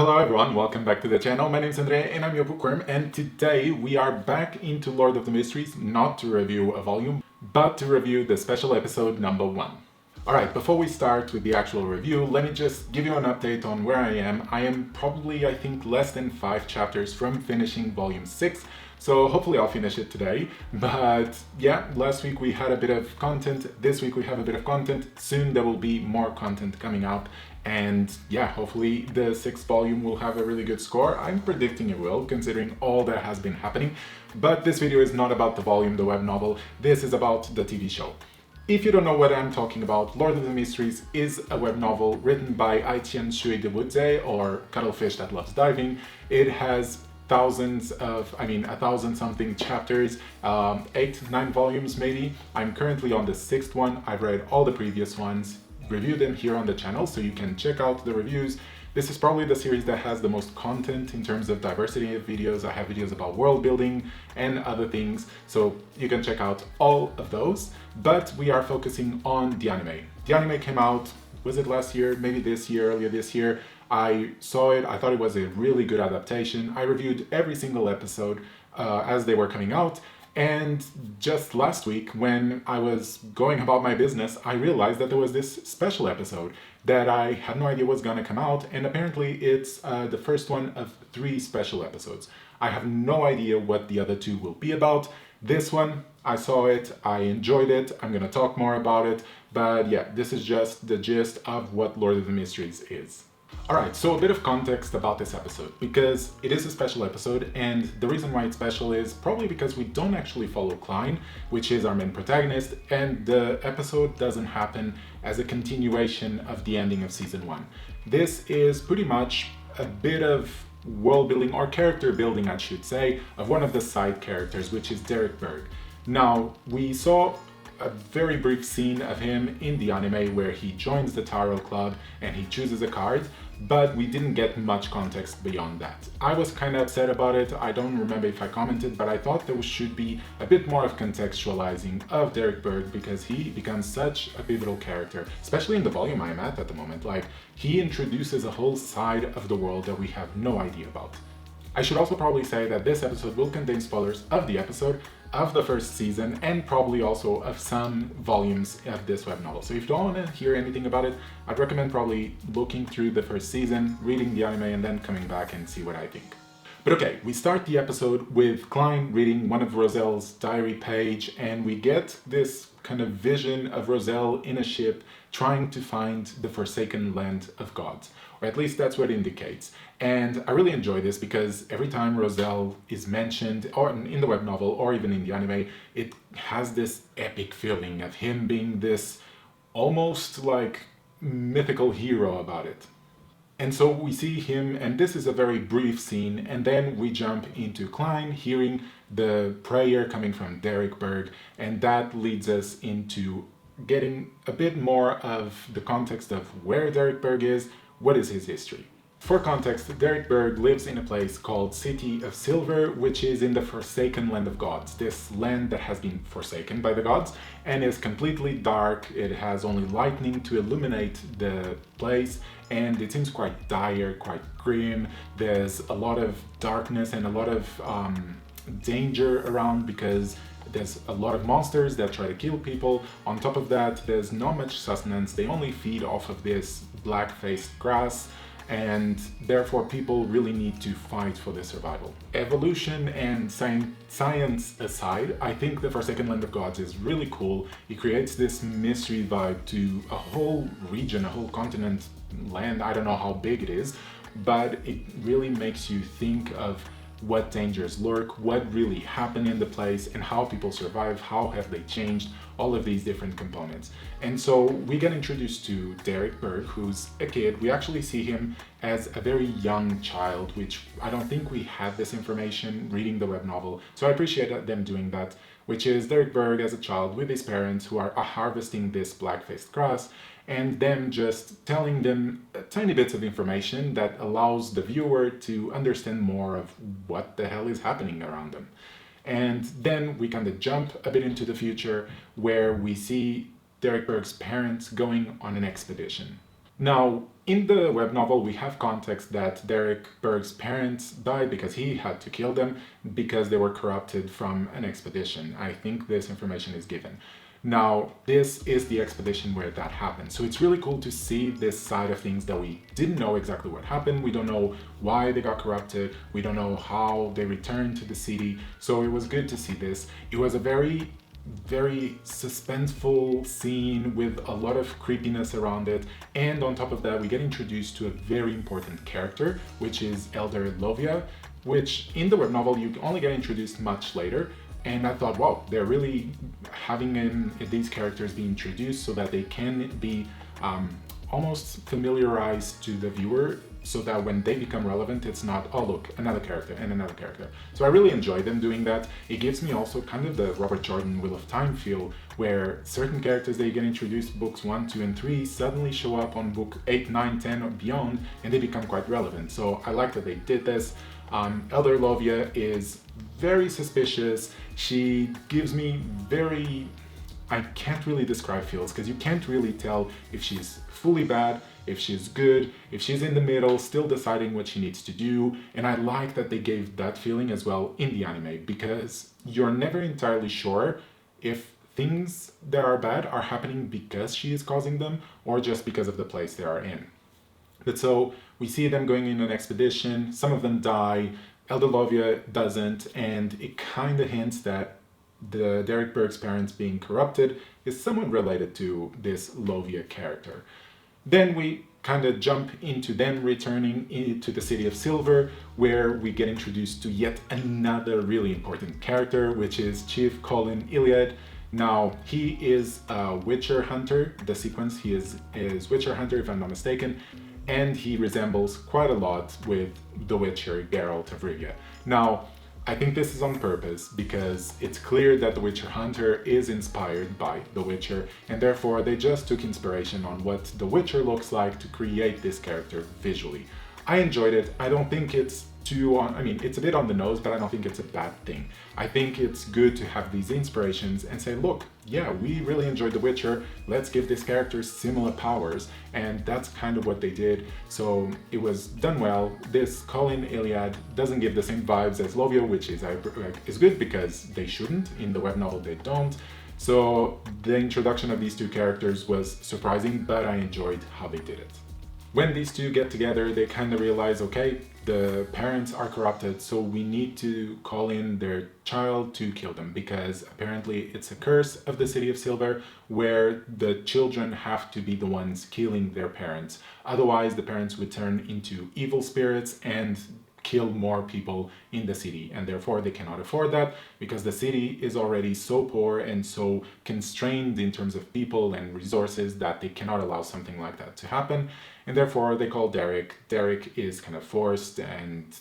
Hello everyone, welcome back to the channel. My name is Andre and I'm your bookworm, and today we are back into Lord of the Mysteries, not to review a volume, but to review the special episode number 1. Alright, before we start with the actual review, let me just give you an update on where I am. I am probably, I think, less than 5 chapters from finishing volume 6, so hopefully I'll finish it today. But yeah, last week we had a bit of content, this week we have a bit of content, soon there will be more content coming up. And yeah, hopefully the 6th volume will have a really good score. I'm predicting it will, considering all that has been happening. But this video is not about the volume, the web novel, this is about the TV show. If you don't know what I'm talking about, Lord of the Mysteries is a web novel written by Qian Shui De Wuzei, or Cuttlefish That Loves Diving. It has thousands of, I mean, 1,000 something chapters, 8, 9 volumes maybe. I'm currently on the 6th one. I've read all the previous ones, reviewed them here on the channel, so you can check out the reviews. This is probably the series that has the most content in terms of diversity of videos. I have videos about world building and other things, so you can check out all of those. But we are focusing on the anime. The anime came out, was it last year? Maybe this year, earlier this year. I saw it, I thought it was a really good adaptation. I reviewed every single episode as they were coming out. And just last week, when I was going about my business, I realized that there was this special episode that I had no idea was gonna come out, and apparently it's the first one of 3 special episodes. I have no idea what the other 2 will be about. This one, I saw it, I enjoyed it, I'm gonna talk more about it, but yeah, this is just the gist of what Lord of the Mysteries is. Alright, so a bit of context about this episode, because it is a special episode, and the reason why it's special is probably because we don't actually follow Qian, which is our main protagonist, and the episode doesn't happen as a continuation of the ending of season 1. This is pretty much a bit of world building, or character building I should say, of one of the side characters, which is Derek Berg. Now, we saw a very brief scene of him in the anime where he joins the Tarot Club and he chooses a card, but we didn't get much context beyond that. I was kind of upset about it. I don't remember if I commented, but I thought there should be a bit more of contextualizing of Derek Berg, because he becomes such a pivotal character, especially in the volume I'm at the moment. Like, he introduces a whole side of the world that we have no idea about. I should also probably say that this episode will contain spoilers of the episode, of the first season, and probably also of some volumes of this web novel. So if you don't want to hear anything about it, I'd recommend probably looking through the first season, reading the anime, and then coming back and see what I think. But okay, we start the episode with Qian reading one of Roselle's diary page, and we get this kind of vision of Roselle in a ship trying to find the forsaken land of gods, or at least that's what it indicates. And I really enjoy this because every time Roselle is mentioned, or in the web novel, or even in the anime, it has this epic feeling of him being this almost like mythical hero about it. And so we see him, and this is a very brief scene, and then we jump into Qian hearing the prayer coming from Derek Berg, and that leads us into getting a bit more of the context of where Derek Berg is, what is his history. For context, Derek Berg lives in a place called City of Silver, which is in the Forsaken Land of Gods, this land that has been forsaken by the gods and is completely dark. It has only lightning to illuminate the place, and it seems quite dire, quite grim. There's a lot of darkness and a lot of danger around because there's a lot of monsters that try to kill people. On top of that, there's not much sustenance. They only feed off of this black-faced grass, and therefore people really need to fight for their survival. Evolution and science aside, I think the Forsaken Land of Gods is really cool. It creates this mystery vibe to a whole region, a whole continent, land. I don't know how big it is, but it really makes you think of what dangers lurk, what really happened in the place, and how people survive, how have they changed, all of these different components. And so we get introduced to Derek Berg, who's a kid. We actually see him as a very young child, which I don't think we had this information reading the web novel, so I appreciate them doing that, which is Derek Berg as a child with his parents who are harvesting this black-faced grass, and them just telling them tiny bits of information that allows the viewer to understand more of what the hell is happening around them. And then we kind of jump a bit into the future where we see Derek Berg's parents going on an expedition. Now, in the web novel, we have context that Derek Berg's parents died because he had to kill them because they were corrupted from an expedition. I think this information is given. Now, this is the expedition where that happened. So it's really cool to see this side of things that we didn't know exactly what happened. We don't know why they got corrupted. We don't know how they returned to the city. So it was good to see this. It was a very suspenseful scene with a lot of creepiness around it, and on top of that we get introduced to a very important character, which is Elder Lovia, which in the web novel you only get introduced much later. And I thought, wow, they're really having these characters be introduced so that they can be almost familiarized to the viewer, so that when they become relevant, it's not, oh look, another character and another character. So I really enjoy them doing that. It gives me also kind of the Robert Jordan Wheel of Time feel, where certain characters that you get introduced books 1, 2, and 3 suddenly show up on book 8, 9, 10 or beyond, and they become quite relevant. So I like that they did this. Elder Lovia is very suspicious. She gives me I can't really describe feels, because you can't really tell if she's fully bad, if she's good, if she's in the middle, still deciding what she needs to do. And I like that they gave that feeling as well in the anime, because you're never entirely sure if things that are bad are happening because she is causing them or just because of the place they are in. But so we see them going in an expedition, some of them die, Elder Lovia doesn't, and it kind of hints that the Derek Berg's parents being corrupted is somewhat related to this Lovia character. Then we kind of jump into them returning into the City of Silver, where we get introduced to yet another really important character, which is Chief Colin Iliad. Now, he is a Witcher hunter. The sequence, he is Witcher hunter, if I'm not mistaken, and he resembles quite a lot with the Witcher Geralt of Rivia. Now, I think this is on purpose, because it's clear that the Witcher Hunter is inspired by The Witcher, and therefore they just took inspiration on what The Witcher looks like to create this character visually. I enjoyed it. I don't think it's it's a bit on the nose, but I don't think it's a bad thing. I think it's good to have these inspirations and say, look, yeah, we really enjoyed The Witcher, let's give this character similar powers, and that's kind of what they did. So it was done well. This Colin Iliad doesn't give the same vibes as Lovia, which is good, because they shouldn't. In the web novel they don't. So the introduction of these two characters was surprising, but I enjoyed how they did it. When these two get together, they kind of realize, okay, the parents are corrupted, so we need to call in their child to kill them, because apparently it's a curse of the City of Silver where the children have to be the ones killing their parents. Otherwise, the parents would turn into evil spirits and kill more people in the city, and therefore they cannot afford that, because the city is already so poor and so constrained in terms of people and resources that they cannot allow something like that to happen. And therefore they call Derek. Derek is kind of forced and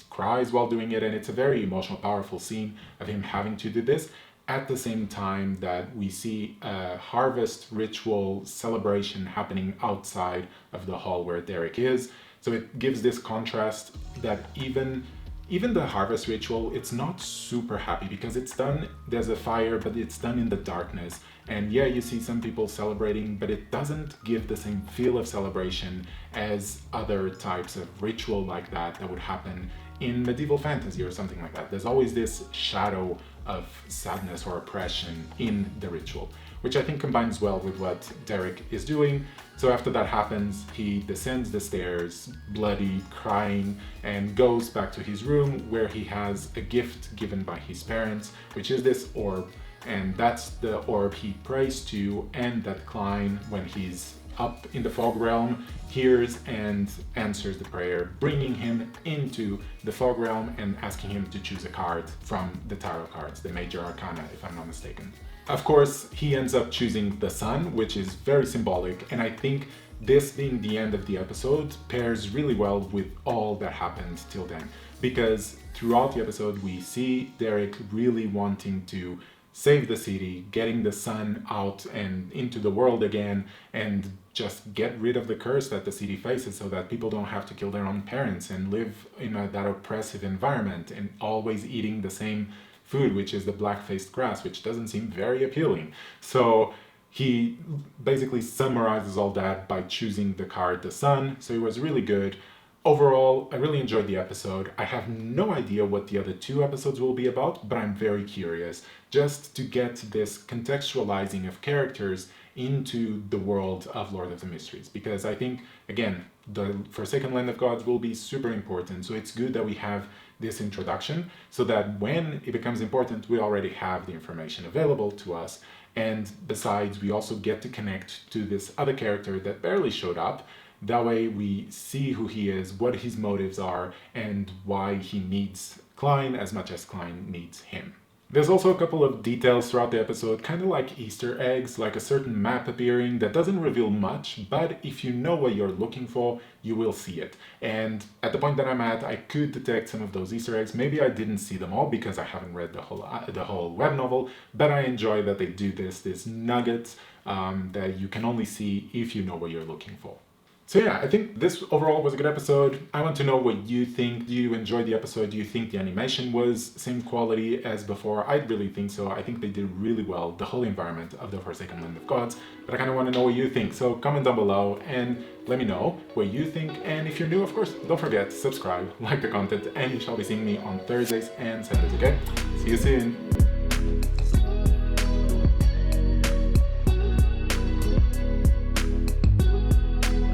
cries while doing it, and it's a very emotional, powerful scene of him having to do this at the same time that we see a harvest ritual celebration happening outside of the hall where Derek is. So it gives this contrast that even the harvest ritual, it's not super happy, because it's done, there's a fire, but it's done in the darkness. And yeah, you see some people celebrating, but it doesn't give the same feel of celebration as other types of ritual like that would happen in medieval fantasy or something like that. There's always this shadow of sadness or oppression in the ritual, which I think combines well with what Derek is doing. So after that happens, he descends the stairs, bloody, crying, and goes back to his room, where he has a gift given by his parents, which is this orb. And that's the orb he prays to, and that Klein, when he's up in the fog realm, hears and answers the prayer, bringing him into the fog realm and asking him to choose a card from the tarot cards, the major arcana, if I'm not mistaken. Of course, he ends up choosing the sun, which is very symbolic, and I think this being the end of the episode pairs really well with all that happened till then, because throughout the episode we see Derek really wanting to save the city, getting the sun out and into the world again, and just get rid of the curse that the city faces, so that people don't have to kill their own parents and live in that oppressive environment and always eating the same food, which is the black-faced grass, which doesn't seem very appealing. So he basically summarizes all that by choosing the card The Sun, so it was really good. Overall, I really enjoyed the episode. I have no idea what the other two episodes will be about, but I'm very curious just to get this contextualizing of characters into the world of Lord of the Mysteries, because I think, again, the Forsaken Land of Gods will be super important, so it's good that we have this introduction so that when it becomes important, we already have the information available to us. And besides, we also get to connect to this other character that barely showed up. That way we see who he is, what his motives are, and why he needs Klein as much as Klein needs him. There's also a couple of details throughout the episode, kind of like Easter eggs, like a certain map appearing that doesn't reveal much, but if you know what you're looking for, you will see it. And at the point that I'm at, I could detect some of those Easter eggs. Maybe I didn't see them all because I haven't read the whole web novel, but I enjoy that they do this nuggets that you can only see if you know what you're looking for. So yeah, I think this overall was a good episode. I want to know what you think. Do you enjoy the episode? Do you think the animation was same quality as before? I really think so. I think they did really well, the whole environment of the Forsaken Land of Gods. But I kind of want to know what you think. So comment down below and let me know what you think. And if you're new, of course, don't forget to subscribe, like the content, and you shall be seeing me on Thursdays and Saturdays, okay? See you soon.